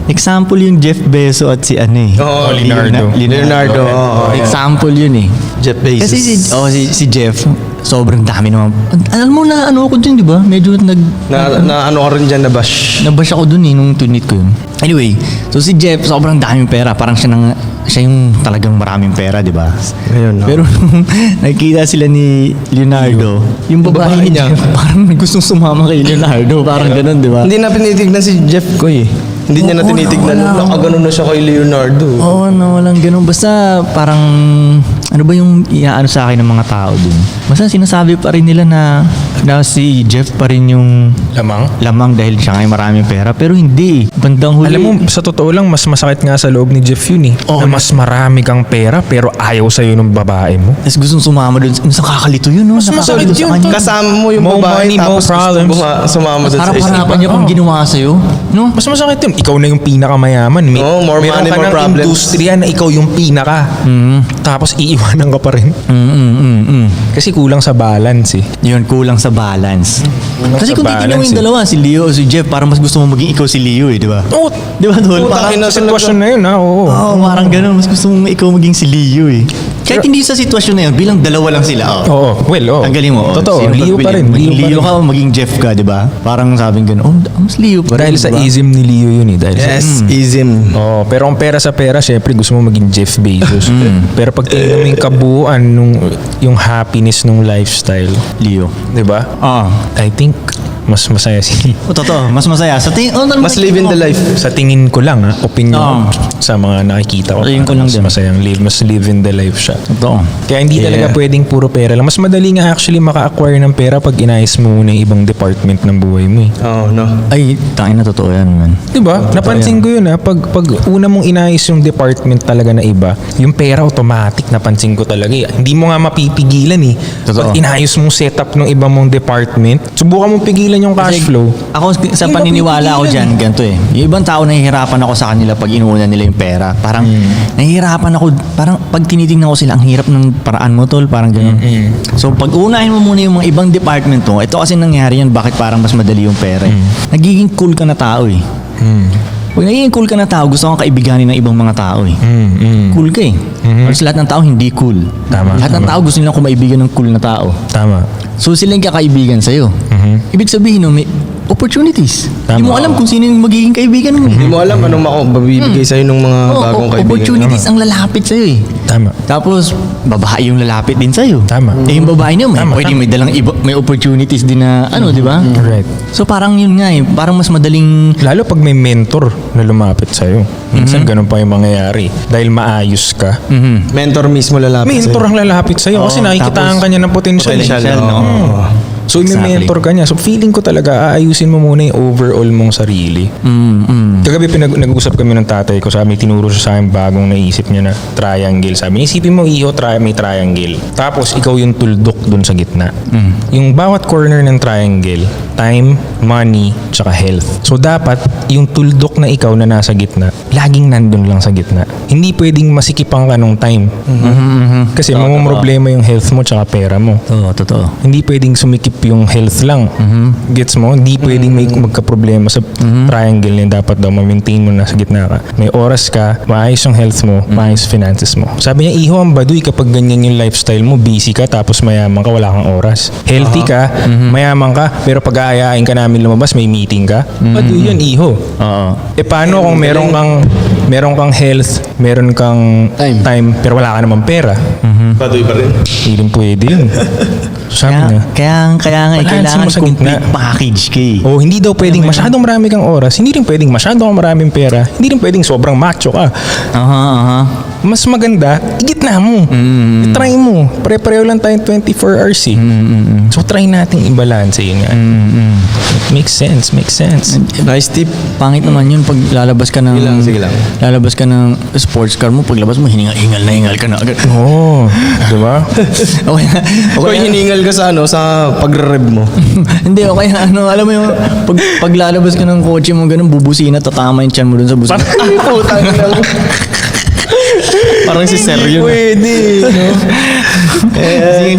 Example yung Jeff Bezos at si ano eh. Oo, Leonardo. Example yun eh. Jeff Bezos. Kasi si Jeff, sobrang dami naman. Alam mo na ano ako dun, di ba? Medyo na ano ka rin dyan na bash. nabash ako dun eh, nung tunit ko yun. Anyway, so si Jeff, sobrang daming pera. Parang siya yung talagang maraming pera, di ba? Ngayon, no? Pero nung nakikita sila ni Leonardo, yung babae ni niya. Jeff, parang gustong sumama kay Leonardo. Parang ganun, di ba? Hindi na pinitignan si Jeff ko eh. Hindi niya na Oo, tinitignan. wala. Nakaganon na siya kay Leonardo. Oo, no, walang ganun. Basta parang, ano ba yung iaano sa akin ng mga tao dun? Basta sinasabi pa rin nila na si Jeff pa rin yung lamang dahil siya ngay maraming pera. Pero hindi. Bandang huli. Alam mo, sa totoo lang, mas masakit nga sa loob ni Jeff yun eh. Oo. Na mas marami kang pera pero ayaw sa'yo ng babae mo. Tapos gustong sumama dun. Mas nakakalito yun, no? Mas Nakakalito masakit sa yun, kanya. Kasama mo yung More babae money, more tapos problems. sumama doon sa Harap-harapan niya pang ginawa sa'yo. No? Mas masakit yun. Ikaw na yung pinakamayaman. Oo, more meron money, ka more ng problems. industriya na ikaw yung pinaka. Tapos iiwanan ka pa rin. Kasi kulang sa balance eh. Yun, kulang sa balance. Kasi sa kung titignan mo balance yung dalawa, si Leo o si Jeff, parang mas gusto mo maging ikaw si Leo eh, di ba? Oo. Di ba, Tol? Puta, Parang, ina- Sitwasyon na yun ha. Oo. Oo, parang ganun. Mas gusto mong ikaw maging si Leo eh. Kahit hindi sa sitwasyon na yun, bilang dalawa lang sila. Oh. Oo. Well, oo. Ang galing mo. Totoo. Sino Leo pa rin. Maging Leo pa ka o maging Jeff ka, di ba? Parang sabing ganun, mas Leo pa rin. Dahil sa di ba? ism ni Leo yun eh. Dahil Yes, sa... ism. Oo, pero ang pera sa pera, syempre gusto mo maging Jeff Bezos. Pero pag tingnan mo yung kabuuan, yung happiness nung lifestyle, Leo. di ba? I think mas masaya si O, totoo. Mas masaya. Sa Mas live in the life. sa tingin ko lang opinion Oo. sa mga nakikita ko. Tingin ko lang mas din. masayang mas live in the life siya. Totoo. Kaya hindi talaga pwedeng puro pera lang. Mas madali nga actually maka-acquire ng pera pag inayos mo muna yung ibang department ng buhay mo eh. Oh, no. Ay, tangin na totoo yan, man. Diba? Napansin ko yun ha. Pag una mong inayos yung department talaga na iba, yung pera automatic napansin ko talaga eh. Hindi mo nga mapipigilan eh. Totoo. Pag inayos mong setup ng iba mong department, subukan mong pigilan yung cash flow. Ako sa Hindi paniniwala ko mapipigilan. dyan, ganito eh. Yung ibang tao nahihirapan ako sa kanila pag inuuna nila yung pera. Parang nahihirapan ako, parang pag tinitingnan ko sila, ang hirap ng paraan mo tol, parang gano'n. So pag unahin mo muna yung mga ibang department mo, ito kasi nangyari yan, bakit parang mas madali yung pera eh. Nagiging cool ka na tao eh. Pag nagiging cool ka na tao, gusto kang kaibiganin ng ibang mga tao eh. Cool ka eh. Kasi lahat ng tao hindi cool. Tama, Lahat ng tama. tao gusto nilang kumaibigan ng cool na tao. Tama. So sila yung kakaibigan sa'yo. Ibig sabihin, no, may opportunities. Tama. Hindi mo alam kung sino yung magiging kaibigan mo. Hindi mo alam anong mabibigay sa'yo ng mga bagong kaibigan. Opportunities ang lalapit sa'yo eh. Tama. Tapos, babae yung lalapit din sa'yo. Tama. Eh yung babae niya, Tama, pwedeng may dalang iba, may opportunities din na, ano, di ba? Right. So parang yun nga eh, parang mas madaling, Lalo pag may mentor na lumapit sa'yo. Minsan ganun pa yung mangyayari. Dahil maayos ka. Mentor mismo lalapit Mentor ang lalapit sa'yo kasi nakikitaan tapos ka niya ng potential. Potential, no? So, may Exactly. mentor ka niya. So, feeling ko talaga, aayusin mo muna yung overall mong sarili. Kagabi nag-usap kami ng tatay ko. Sabi, tinuro siya sa akin bagong naisip niya na triangle. Sabi, isipin mo, iho, may triangle. Tapos, ikaw yung tuldok dun sa gitna. Yung bawat corner ng triangle, time, money, tsaka health. So, dapat, yung tuldok na ikaw na nasa gitna, laging nandun lang sa gitna. Hindi pwedeng masikipang ka nung time. Kasi mamumroblema yung health mo tsaka pera mo. totoo. Hindi pwedeng sumikip yung health lang. Gets mo? Hindi pwedeng may magka-problema sa triangle na dapat daw ma-maintain mo nasa gitna ka. May oras ka, maayos yung health mo, maayos finances mo. Sabi niya, iho ang baduy kapag ganyan yung lifestyle mo, busy ka tapos mayaman ka, wala kang oras. Healthy ka, mayaman ka, pero pag aayain ka namin lumabas, may meeting ka. Baduy yun, iho. Oo. Eh paano kung meron kang health, meron kang time pero wala ka naman pera? Baduy pa rin. Hindi rin pwede yun. Sabi niya. Kaya nga, Balansin kailangan mo sa complete gitna. package ka eh. O hindi daw pwedeng masyadong marami kang oras. Hindi rin pwedeng masyadong maraming pera. Hindi rin pwedeng sobrang macho ka. Aha. Mas maganda, igitna mo. I-try mo. Pare-pareho lang tayong 24 hours eh. So try nating i-balance yun nga. It makes sense. Nice tip. Pangit naman yun pag lalabas ka ng Sige lang. lalabas ka ng sports car mo, paglabas mo hingal ka na agad. Oo. Diba? Okay na. Kung hiningal ka sa sa pagre-rev mo. Hindi, okay alam mo yung pag lalabas ka ng kotse mo ganun, bubusina, tatama yung tiyan mo dun sa busina. Putang ina mo. Parang si Sir yun. Pwede. Sige,